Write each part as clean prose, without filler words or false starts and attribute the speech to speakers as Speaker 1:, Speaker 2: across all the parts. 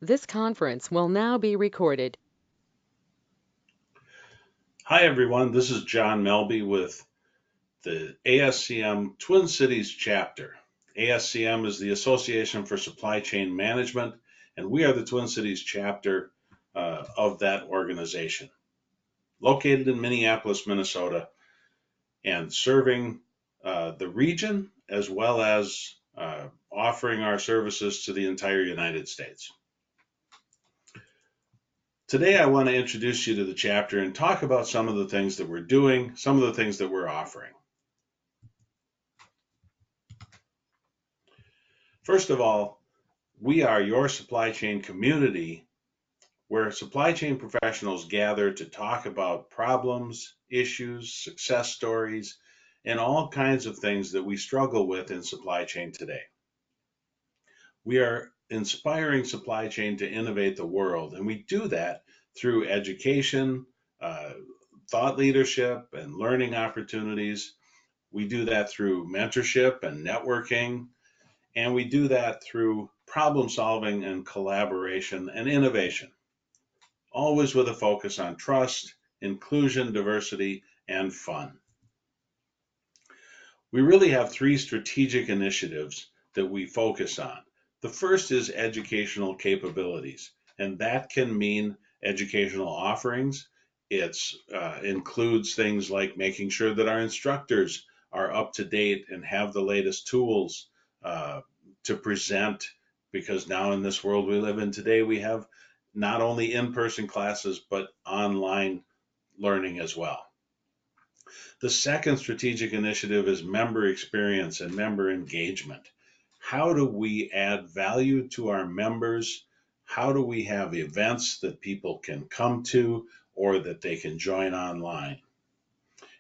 Speaker 1: This conference will now be recorded.
Speaker 2: Hi, everyone. This is John Melby with the ASCM Twin Cities chapter. ASCM is the Association for Supply Chain Management, and we are the Twin Cities chapter of that organization, located in Minneapolis, Minnesota, and serving the region as well as offering our services to the entire United States. Today, I want to introduce you to the chapter and talk about some of the things that we're doing, some of the things that we're offering. First of all, we are your supply chain community where supply chain professionals gather to talk about problems, issues, success stories, and all kinds of things that we struggle with in supply chain today. We are inspiring supply chain to innovate the world, and we do that through education, uh, thought leadership, and learning opportunities. We do that through mentorship and networking, and we do that through problem solving and collaboration and innovation, always with a focus on trust, inclusion, diversity, and fun. We really have three strategic initiatives that we focus on. The first is educational capabilities, and that can mean educational offerings. It includes things like making sure that our instructors are up to date and have the latest tools uh, to present, because now in this world we live in today, we have not only in-person classes, but online learning as well. The second strategic initiative is member experience and member engagement. How do we add value to our members? How do we have events that people can come to or that they can join online?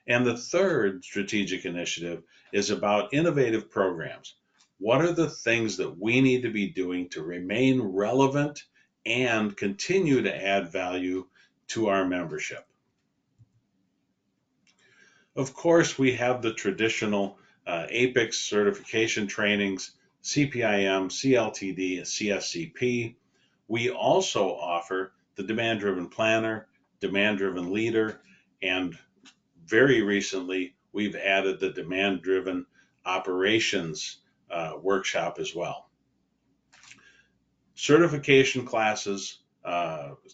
Speaker 2: And the third strategic initiative is about innovative programs. What are the things that we need to be doing to remain relevant and continue to add value to our membership? Of course, we have the traditional APICS certification trainings, CPIM, CLTD, CSCP. We also offer the Demand Driven Planner, Demand Driven Leader, and very recently we've added the Demand Driven Operations workshop as well. Certification classes,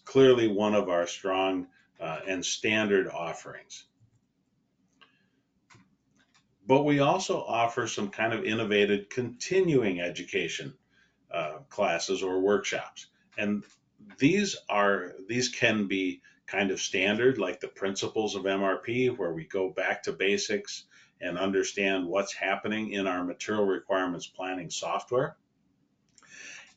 Speaker 2: clearly one of our strong and standard offerings. But we also offer some kind of innovative continuing education classes or workshops. And these can be kind of standard, like the principles of MRP, where we go back to basics and understand what's happening in our material requirements planning software.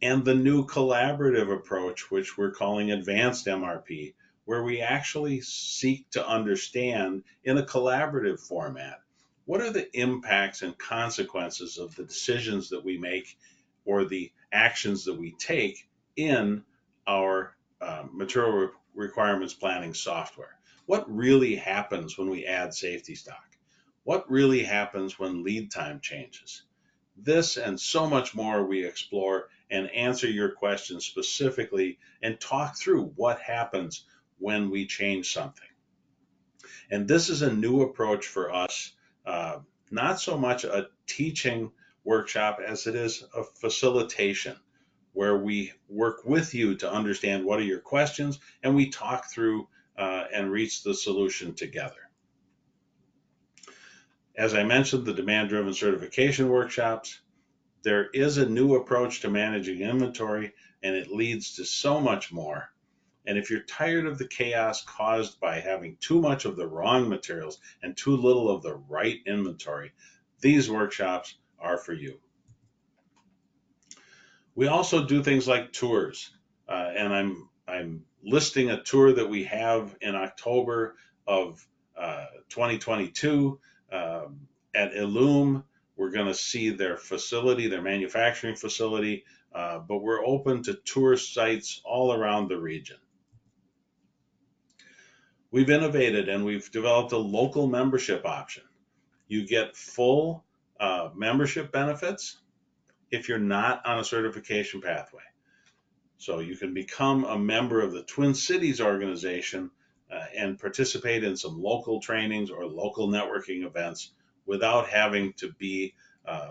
Speaker 2: And the new collaborative approach, which we're calling advanced MRP, where we actually seek to understand in a collaborative format what are the impacts and consequences of the decisions that we make or the actions that we take in our material requirements planning software. What really happens when we add safety stock? What really happens when lead time changes? This and so much more we explore and answer your questions specifically and talk through what happens when we change something. And this is a new approach for us, uh, not so much a teaching workshop as it is a facilitation where we work with you to understand what are your questions and we talk through and reach the solution together. As I mentioned, the demand driven certification workshops, there is a new approach to managing inventory and it leads to so much more. And if you're tired of the chaos caused by having too much of the wrong materials and too little of the right inventory, these workshops are for you. We also do things like tours, and I'm listing a tour that we have in October of 2022 at Illume. We're going to see their facility, their manufacturing facility, but we're open to tour sites all around the region. We've innovated and we've developed a local membership option. You get full membership benefits if you're not on a certification pathway. So you can become a member of the Twin Cities organization and participate in some local trainings or local networking events without having to be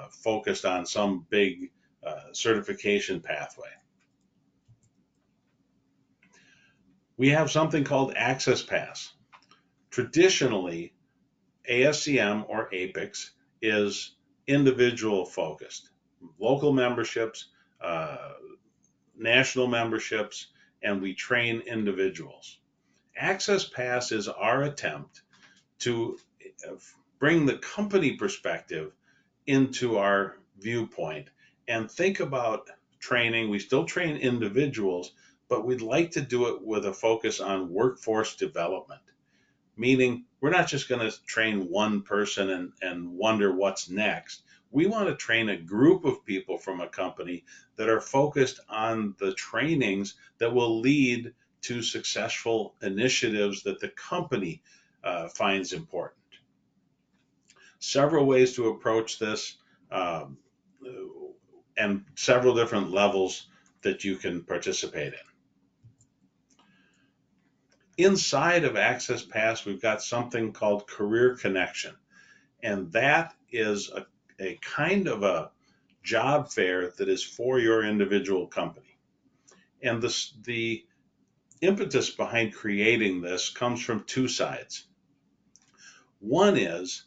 Speaker 2: focused on some big certification pathway. We have something called Access Pass. Traditionally, ASCM or APICS is individual focused. Local memberships, uh, national memberships, and we train individuals. Access Pass is our attempt to bring the company perspective into our viewpoint and think about training. We still train individuals, but we'd like to do it with a focus on workforce development, meaning we're not just going to train one person and wonder what's next. We want to train a group of people from a company that are focused on the trainings that will lead to successful initiatives that the company finds important. Several ways to approach this, um, and several different levels that you can participate in. Inside of Access Pass, we've got something called Career Connection, and that is a kind of a job fair that is for your individual company. And the impetus behind creating this comes from two sides. One is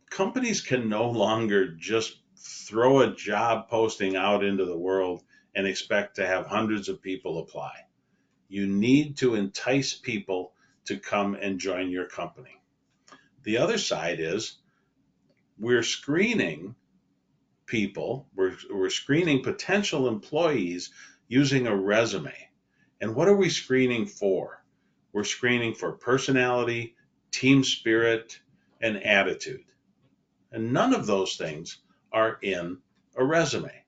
Speaker 2: companies can no longer just throw a job posting out into the world and expect to have hundreds of people apply. You need to entice people to come and join your company. The other side is we're screening people, we're screening potential employees using a resume. And what are we screening for? We're screening for personality, team spirit, and attitude. And none of those things are in a resume.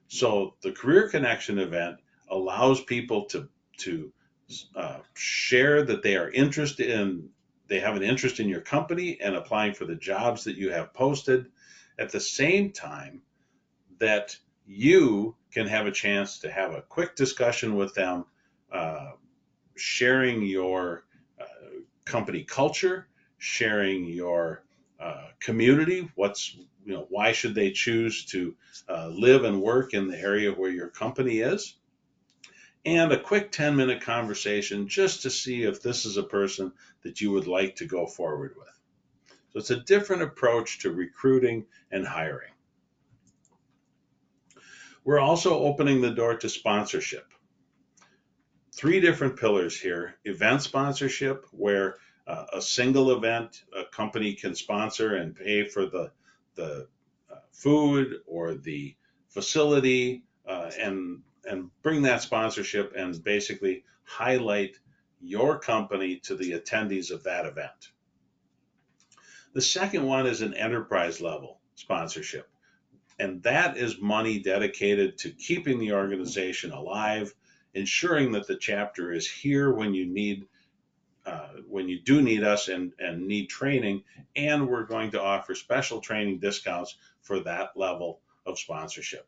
Speaker 2: So the Career Connection event allows people to share that they are interested in, they have an interest in your company and applying for the jobs that you have posted. At the same time, that you can have a chance to have a quick discussion with them, uh, sharing your uh, company culture, sharing your community. Why should they choose to live and work in the area where your company is? And a quick 10-minute conversation just to see if this is a person that you would like to go forward with. So it's a different approach to recruiting and hiring. We're also opening the door to sponsorship. Three different pillars here: event sponsorship, where a single event a company can sponsor and pay for the food or the facility, and bring that sponsorship and basically highlight your company to the attendees of that event. The second one is an enterprise level sponsorship, and that is money dedicated to keeping the organization alive, ensuring that the chapter is here when you do need us and need training, and we're going to offer special training discounts for that level of sponsorship.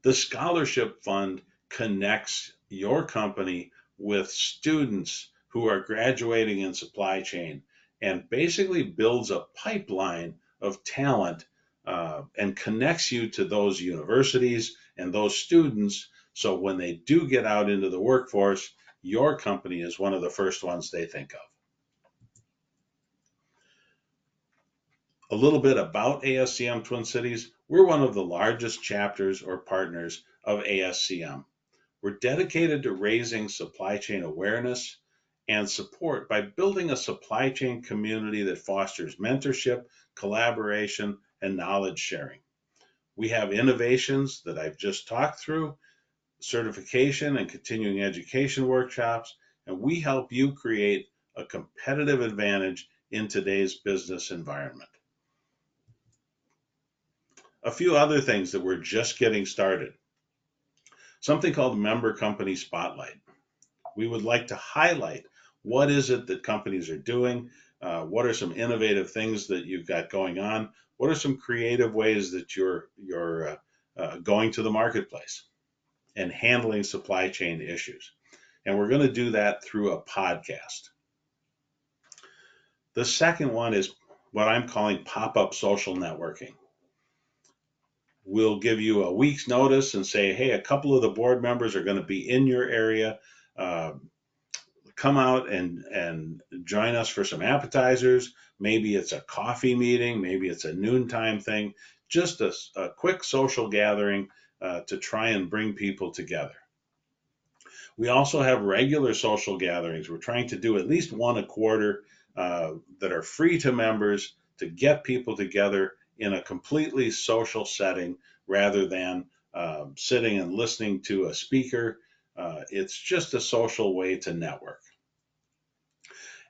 Speaker 2: The scholarship fund connects your company with students who are graduating in supply chain and basically builds a pipeline of talent, and connects you to those universities and those students. So when they do get out into the workforce, your company is one of the first ones they think of. A little bit about ASCM Twin Cities. We're one of the largest chapters or partners of ASCM. We're dedicated to raising supply chain awareness and support by building a supply chain community that fosters mentorship, collaboration, and knowledge sharing. We have innovations that I've just talked through, certification and continuing education workshops, and we help you create a competitive advantage in today's business environment. A few other things that we're just getting started. Something called Member Company Spotlight. We would like to highlight what is it that companies are doing, what are some innovative things that you've got going on, what are some creative ways that you're going to the marketplace. and handling supply chain issues. And we're going to do that through a podcast. The second one is what I'm calling pop-up social networking. We'll give you a week's notice and say, hey, a couple of the board members are going to be in your area. Uh, Come out and join us for some appetizers. Maybe it's a coffee meeting, maybe it's a noontime thing, just a quick social gathering to try and bring people together. We also have regular social gatherings. We're trying to do at least one a quarter that are free to members to get people together in a completely social setting rather than sitting and listening to a speaker. It's just a social way to network.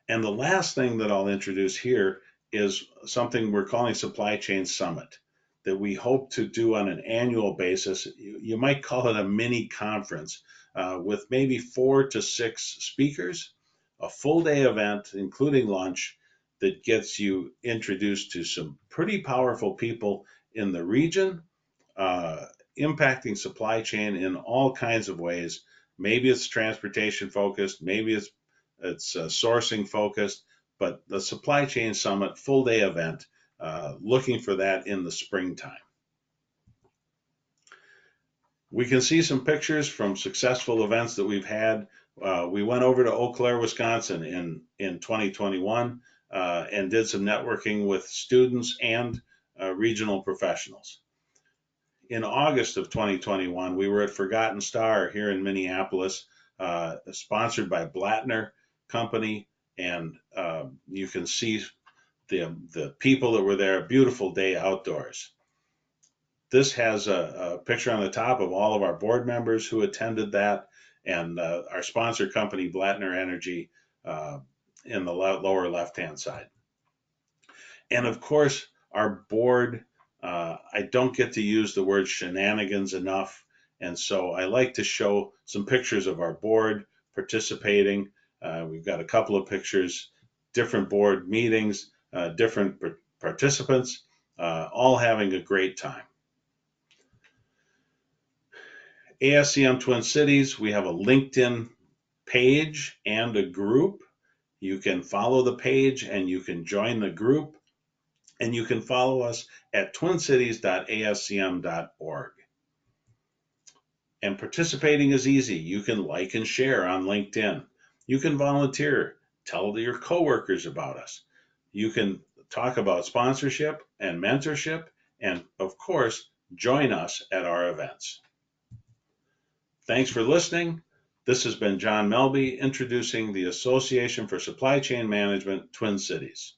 Speaker 2: And the last thing that I'll introduce here is something we're calling Supply Chain Summit that we hope to do on an annual basis. You might call it a mini conference with maybe 4 to 6 speakers, a full day event, including lunch, that gets you introduced to some pretty powerful people in the region, uh, impacting supply chain in all kinds of ways. Maybe it's transportation focused, maybe it's sourcing focused, but the Supply Chain Summit full day event, looking for that in the springtime. We can see some pictures from successful events that we've had. We went over to Eau Claire, Wisconsin in 2021 and did some networking with students and regional professionals. In August of 2021, we were at Forgotten Star here in Minneapolis, sponsored by Blattner Company, and you can see the people that were there. A beautiful day outdoors. This has a picture on the top of all of our board members who attended that, and our sponsor company, Blattner Energy, in the lower left-hand side. And of course, our board, I don't get to use the word shenanigans enough. And so I like to show some pictures of our board participating. We've got a couple of pictures, different board meetings, different participants, all having a great time. ASCM Twin Cities, we have a LinkedIn page and a group. You can follow the page and you can join the group. And you can follow us at twincities.ascm.org. And participating is easy. You can like and share on LinkedIn. You can volunteer, tell your coworkers about us. You can talk about sponsorship and mentorship, and of course, join us at our events. Thanks for listening. This has been John Melby introducing the Association for Supply Chain Management, Twin Cities.